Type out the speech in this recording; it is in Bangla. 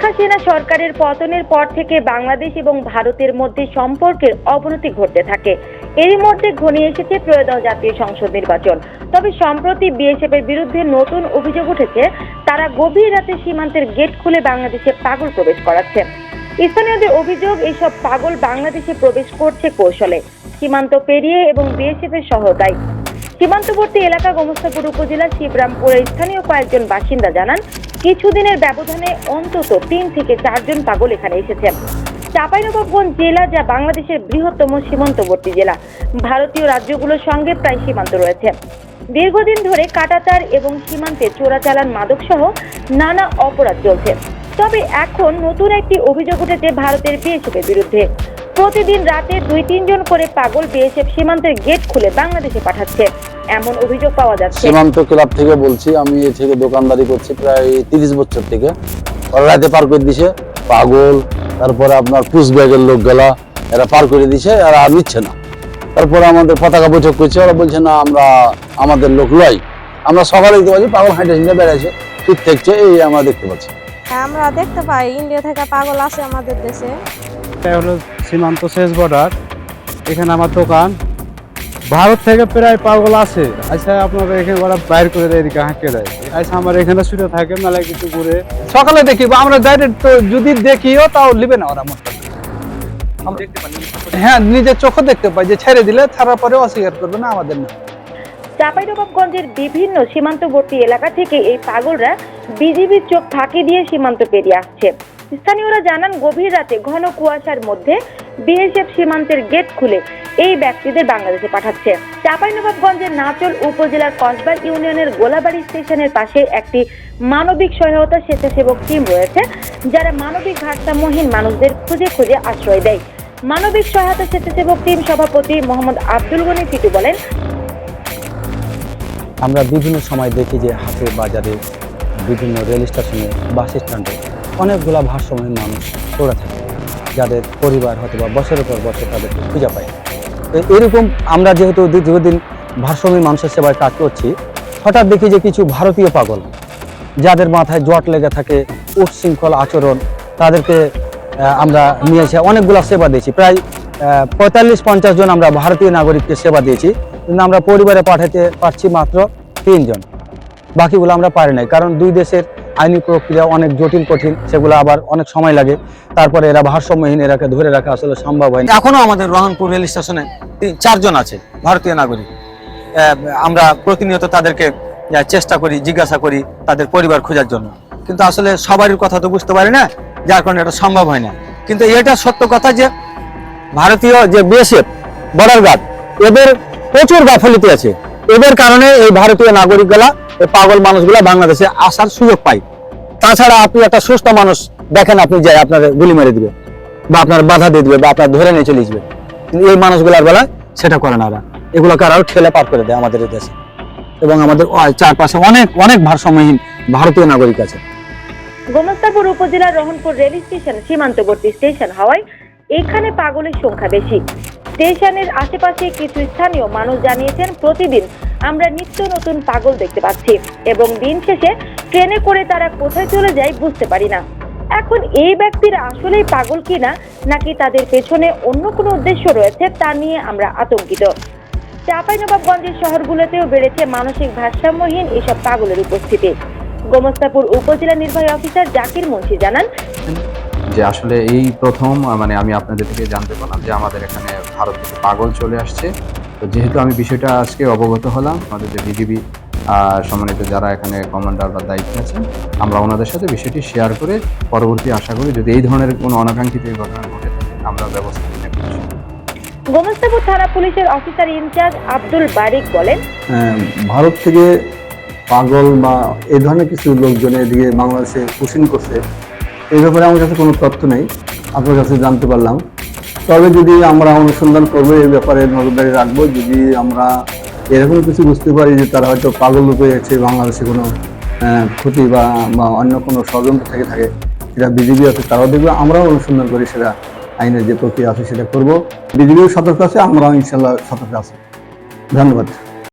হাসিনা সরকারের পতনের পর থেকে বাংলাদেশ এবং ভারতের মধ্যে সম্পর্কের অবনতি ঘটতে থাকে। এরই মধ্যে ঘনিয়ে এসেছে ত্রয়োদশ জাতীয় সংসদ নির্বাচন। তবে সম্প্রতি বিএসএফ এর বিরুদ্ধে নতুন অভিযোগ উঠেছে, তারা গভীর রাতে সীমান্তের গেট খুলে বাংলাদেশে পাগল প্রবেশ করাচ্ছে। স্থানীয়দের অভিযোগ, এইসব পাগল বাংলাদেশে প্রবেশ করছে কৌশলে, সীমান্ত পেরিয়ে এবং বিএসএফ এর সহায়তায়। সীমান্তবর্তী এলাকা গোমস্তাপুর উপজেলা শিবরামপুরের স্থানীয় কয়েকজন বাসিন্দা জানান, কিছুদিনের ব্যবধানে অন্তত 3 থেকে 4 জন পাগল এখানে এসেছেন। চাঁপাইনবাবগঞ্জ জেলা, যা বাংলাদেশের বৃহত্তম সীমান্তবর্তী জেলা, ভারতীয় রাজ্যগুলোর সঙ্গে প্রায় সীমান্ত রয়েছে। দীর্ঘদিন ধরে কাঁটাতার এবং সীমান্তে চোরাচালান, মাদক সহ নানা অপরাধ চলছে। তবে এখন নতুন একটি অভিযোগ উঠেছে ভারতের বিএসএফ এর বিরুদ্ধে। প্রতিদিন রাতে 2-3 জন করে পাগল বিএসএফ সীমান্তের গেট খুলে বাংলাদেশে পাঠাচ্ছে, এমন অভিযোগ পাওয়া যাচ্ছে। সীমান্ত ক্লাব থেকে বলছি, আমি এ থেকে দোকানদারি করছি প্রায় 30 বছর থেকে। ওরা রাতে পার করে দিছে পাগল, তারপরে আপনার পুশ ব্যাগের লোক গেলা, এরা পার করে দিছে, এরা আর নিচ্ছে না। তারপরে আমাদের পতাকা বৈঠক করছে, ওরা বলছে না আমরা আমাদের লোক লয়। আমরা সকালে দেখতে পাচ্ছি পাগল হাঁটে হাঁটে বেড়াচ্ছে, ফিট থাকছে, এই আমরা দেখতে পাচ্ছি। আমরা দেখতে পাই ইন্ডিয়া থেকে পাগল আসে আমাদের দেশে। এটা হলো সীমান্ত শেষ বর্ডার, এখানে আমার দোকান। ভারত থেকে প্রায় পাগল আছে, আচ্ছা আপনারা এখানে ওরা বাইর করে দেয়, এদিকে হাঁকে দেয়। আচ্ছা আমার এখানে শুয়ে থাকে, মেলায় কিছু ঘুরে সকালে দেখি, আমরা ডাইরেক্ট তো যদি দেখিও তাও লিবে না ওরা। হ্যাঁ, নিজের চোখে দেখতে পাই যে ছেড়ে দিলে, ছাড়ার পরে অস্বীকার করবে না আমাদের না। চাঁপাইনবাবগঞ্জের বিভিন্ন সীমান্তবর্তী এলাকা থেকে এই পাগলরা বিজিবির চোখ ফাঁকি দিয়ে সীমান্ত পেরিয়ে আসছে। স্থানীয়রা জানান, গভীর রাতে ঘন কুয়াশার মধ্যে বিএসএফ সীমান্তের গেট খুলে এই ব্যক্তিদের বাংলাদেশে পাঠাচ্ছে। চাঁপাইনবাবগঞ্জের নাচল উপজেলার কসবা ইউনিয়নের গোলাবাড়ি স্টেশনের পাশে একটি মানবিক সহায়তা স্বেচ্ছাসেবক টিম রয়েছে, যারা মানবিক ভারসাম্যহীন মানুষদের খুঁজে খুঁজে আশ্রয় দেয়। মানবিক সহায়তা স্বেচ্ছাসেবক টিম সভাপতি মোহাম্মদ আব্দুল গনি টিটু বলেন, আমরা বিভিন্ন সময় দেখি যে হাটে বাজারে, বিভিন্ন রেল স্টেশনে, বাস স্ট্যান্ডে অনেকগুলা ভারসাম্যহীন মানুষ পড়ে থাকে, যাদের পরিবার হয়তো বা বছরের পর বছর তাদেরকে খুঁজে পায়। তো এরকম আমরা যেহেতু দীর্ঘদিন ভারসাম্যহীন মানুষের সেবায় কাজ করছি, হঠাৎ দেখি যে কিছু ভারতীয় পাগল, যাদের মাথায় জট লেগে থাকে, উচ্ছৃঙ্খল আচরণ, তাদেরকে আমরা নিয়ে এসে অনেকগুলা সেবা দিয়েছি। প্রায় 45-50 জন আমরা ভারতীয় নাগরিককে সেবা দিয়েছি, কিন্তু আমরা পরিবারে পাঠাতে পারছি মাত্র 3 জন। বাকিগুলো আমরা পারি নাই, কারণ দুই দেশের আইনি প্রক্রিয়া অনেক জটিল, কঠিন, সেগুলো আবার অনেক সময় লাগে। তারপরে এরা ভারসাম্যহীন, এরাকে ধরে রাখা আসলে সম্ভব হয় না। এখনো আমাদের রহনপুর রেল স্টেশনে 4 জন আছে ভারতীয় নাগরিক। আমরা প্রতিনিয়ত তাদেরকে চেষ্টা করি, জিজ্ঞাসা করি তাদের পরিবার খোঁজার জন্য, কিন্তু আসলে সবারই কথা তো বুঝতে পারি না, যার কারণে এটা সম্ভব হয় না। কিন্তু এটা সত্য কথা যে ভারতীয় যে বিএসএফ বর্ডার গার্ড, এদের প্রচুর গাফিলতি আছে। এদের কারণে এই ভারতীয় নাগরিকগুলা, এই পাগল মানুষগুলা বাংলাদেশে আসার সুযোগ পায়। তাছাড়া আপনি একটা সুস্থ মানুষ দেখেন, আপনি যাই আপনার গুলি মেরে দিবে বা আপনার বাধা দিয়ে দিবে বা আপনার ধরে নিয়ে চলে যাবে, কিন্তু এই মানুষগুলার বেলা সেটা করে না। ওরা এগুলোকে আরো ঠেলে পার করে দেয় আমাদের এই দেশে, এবং আমাদের চারপাশে অনেক অনেক ভারসাম্যহীন ভারতীয় নাগরিক আছে। গোমস্তাপুর উপজেলার রহনপুর রেল স্টেশন সীমান্তবর্তী স্টেশন হওয়ায় এখানে পাগলের সংখ্যা বেশি। স্টেশনের আশেপাশে কিছু স্থানীয় মানুষ জানিয়েছেন, প্রতিদিন আমরা নিত্য নতুন পাগল দেখতে পাচ্ছি এবং দিন শেষে ট্রেনে করে তারা কোথায় চলে যায় বুঝতে পারি না। এখন এই ব্যক্তিরা আসলেই পাগল কিনা, নাকি তাদের পেছনে অন্য কোনো উদ্দেশ্য রয়েছে, তা নিয়ে আমরা আতঙ্কিত। চাঁপাইনবাবগঞ্জের শহরগুলোতেও বেড়েছে মানসিক ভারসাম্যহীন এসব পাগলের উপস্থিতি। গোমস্তাপুর উপজেলা নির্বাহী অফিসার জাকির মুন্সি জানান যে আসলে এই প্রথম আমি আপনাদের থেকে জানতে পারলাম যে আমাদের এখানে ভারত থেকে পাগল চলে আসছে। তো যেহেতু আমি বিষয়টা আজকে অবগত হলাম, আমাদের যে বিজিবি সম্মানিত যারা এখানে কমান্ডার বা দায়িত্বে আছেন, আমরা ওনাদের সাথে বিষয়টি শেয়ার করে পরবর্তী আশা করি যদি এই ধরনের কোনো অনাকাঙ্ক্ষিত ঘটনা ঘটে থাকে আমরা ব্যবস্থা নেব। গোমস্তাপুর থানা পুলিশের অফিসার ইনচার্জ আব্দুল বারিক বলেন, ভারত থেকে পাগল বা এই ধরনের কিছু লোকজন এদিকে বাংলাদেশে পুশিং করছে, এই ব্যাপারে আমার কাছে কোনো তথ্য নেই, আপনার কাছে জানতে পারলাম। তবে যদি আমরা অনুসন্ধান করবো, এই ব্যাপারে নজরদারি রাখবো। যদি আমরা এরকম কিছু বুঝতে পারি যে তারা হয়তো পাগল রূপে এসে বাংলাদেশে কোনো ক্ষতি বা অন্য কোনো ষড়যন্ত্র থেকে থাকে, সেটা বিজিবি আছে, তারাও দেখবে, আমরাও অনুসন্ধান করি, সেটা আইনের যে প্রক্রিয়া আছে সেটা করবো। বিজিবিও সতর্ক আছে, আমরাও ইনশাল্লাহ সতর্ক আছি। ধন্যবাদ।